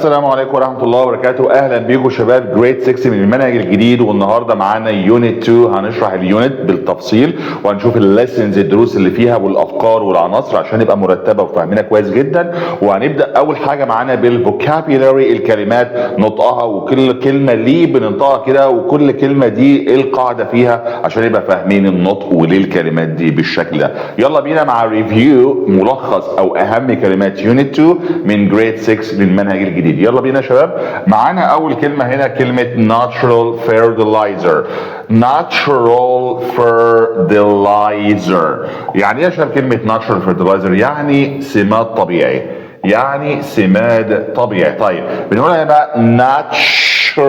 السلام عليكم ورحمة الله وبركاته. أهلا بيكم شباب جريد 6 من المنهج الجديد، والنهاردة معانا يونت 2. هنشرح اليونت بالتفصيل وهنشوف الليسنز الدروس اللي فيها والأفكار والعناصر عشان نبقى مرتبة وفاهمينها كويس جدا. وهنبدأ أول حاجة معانا بالفوكابيلاري، الكلمات نطقها وكل كلمة ليه بننطقها كده، وكل كلمة دي إيه القاعدة فيها عشان نبقى فاهمين النطق وليه الكلمات دي بالشكل ده. يلا بينا مع ريفيو ملخص أو أهم كلمات يونت 2 من جريد 6 من المنهج الجديد. يلا بينا يا شباب. معانا اول كلمه هنا كلمه natural fertilizer. natural fertilizer يعني ايه يا شباب كلمه natural fertilizer؟ يعني سماد طبيعي، يعني سماد طبيعي. طيب بنقولها بقى natural،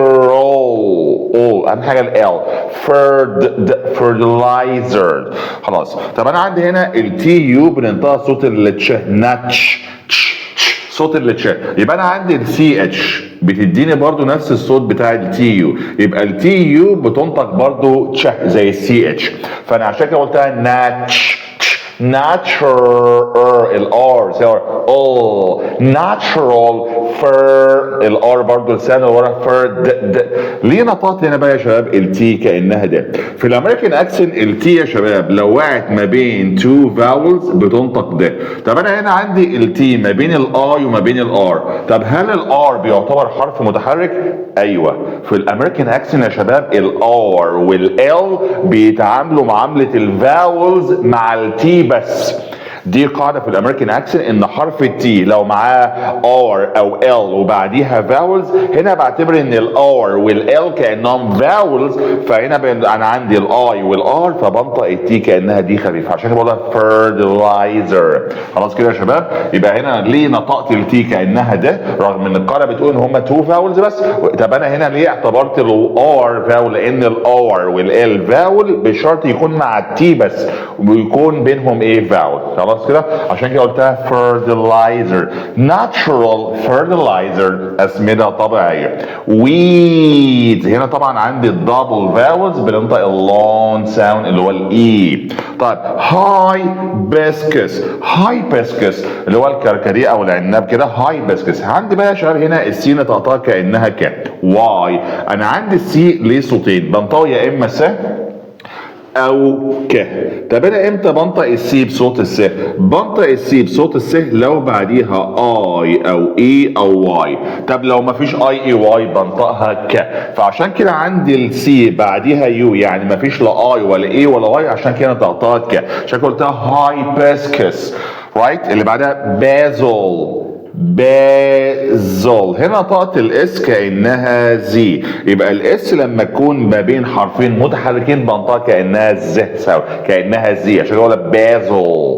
اهم حاجه ال fertilizer. خلاص. طب انا عندي هنا التي يو بننطقها صوت التش، ناتش، صوت التش. يبقى انا عندي السي اتش بتديني برضو نفس الصوت بتاع التي يو، يبقى التي يو بتنطق برضو تش زي السي اتش. فانا عشان كده قلتها ناتش، natural الار natural فر الار برضو لسان ورا فر ليه نطقت هنا بقى يا شباب التي كانها ده؟ في الامريكان اكسن التي يا شباب لو وقعت ما بين تو فاولز بتنطق ده. طب انا هنا عندي التي ما بين الاي وما بين الار، طب هل الار بيعتبر حرف متحرك؟ ايوه، في الامريكان اكسن يا شباب الار والال بيتعاملوا معامله الفاولز مع التي بس. دي قاعده في الامريكان اكسن ان حرف التي لو معاه ار او ال وبعديها فاولز، هنا بعتبر ان الار والال كانهم فاولز، فهنا انا عندي الاي والار فبنطق التي كانها دي خفيفه، عشان كده بقولها fertilizer. خلاص كده يا شباب. يبقى هنا ليه نطقت التي كانها ده رغم ان القاعده بتقول ان هم تو فاولز بس؟ طب انا هنا ليه اعتبرت الار فاول؟ لان الار والال فاول بشرط يكون مع التي بس ويكون بينهم ايه فاول. خلاص كده، عشان كده قلتها fertilizer. natural fertilizer اسمده طبيعيه. weeds هنا طبعا عندي الدبل فاولز بننطق اللون ساوند اللي هو الاي. طيب hibiscus، hibiscus اللي هو الكركديه او العناب كده hibiscus. عندي بقى يا شباب هنا السي نطقتها كانها ك واي. انا عندي السي ليه صوتين بنطقه يا اما س او ك. طب انا امتى بنطق السي بصوت الس؟ بنطق السي بصوت الس لو بعديها اي او اي او واي. طب لو مفيش اي اي واي بنطقها ك. فعشان كده عندي السي بعديها يو، يعني مفيش لا اي ولا اي ولا واي، عشان كده نطقتها ك. عشان كده قلتها هايبسكس رايت. اللي بعدها بازل، بازل. هنا نطقت الاس كانها زي، يبقى الاس لما تكون ما بين حرفين متحركين بنطقها كانها ز كانها زي، عشان كده بازل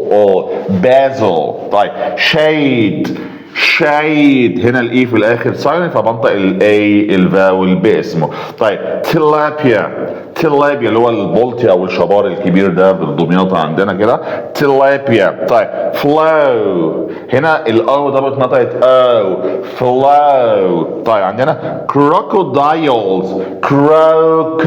بازل. طيب شيد، شيد هنا الاي في الاخر سايلنت فبنطق الاي الفاول باسمه. طيب تيلابيا، تيلابيا اللي هو البلطي او الشبار الكبير ده بالدمياط عندنا كده تيلابيا. طيب فلو هنا الاو ده اتنطقت او فلو. طيب عندنا كروكودايلز، كروكودايلز،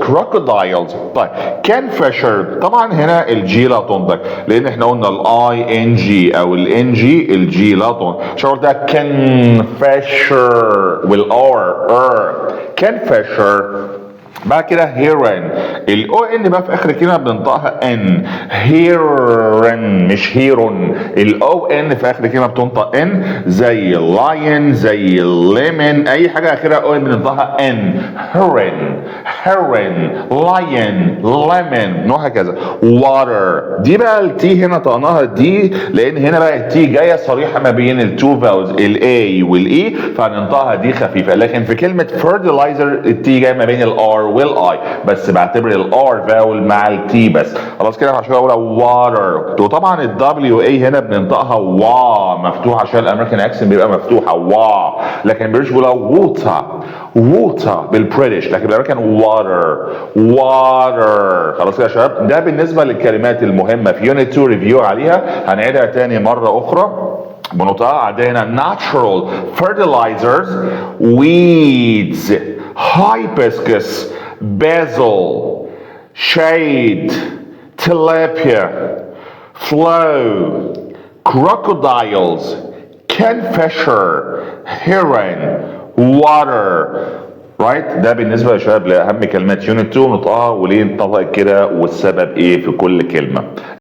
كروكودايلز. طيب كان فيشر طبعا هنا الجي لا تنطق لان احنا قلنا الاي ان جي او الان جي الجي لا تنطق. عشان قلتها كان فيشر والار كان فيشر. بعد كده هيرن، الاو ان بقى في اخر الكلمه بننطقها ان، هيرن مش هيرون. الاو ان في اخر الكلمه بتنطق ان زي لاين زي ليمون، اي حاجه اخرها او ان بننطقها ان. هيرن، هيرن، لاين، ليمون وهكذا. واتر دي بقى التي هنا طقناها دي لان هنا بقى التي جايه صريحه ما بين التو فاولز الاي والاي فهننطقها دي خفيفه. لكن في كلمه فيرتلايزر التي جايه ما بين الار والاي بس بعتبر الار فاول مع التي بس. خلاص كده عشان اقولها واتر. وطبعا الدبليو اي هنا بننطقها وا مفتوحه عشان الامريكان اكسنت بيبقى مفتوحه وا، لكن البريتش بيقولها ووتا، ووتا بالبريتش، لكن الامريكان واتر، واتر. خلاص كده يا شباب. ده بالنسبه للكلمات المهمه في يونت 2 ريفيو عليها. هنعيدها تاني مره اخرى بنطقها. عندنا natural fertilizers، weeds، hibiscus، basil، shade، tilapia، flow، crocodiles، kingfisher، hearing, water. رايت ده بالنسبه يا شباب لاهم كلمات يونت 2 نطقها وليه انطلق كده والسبب ايه في كل كلمه.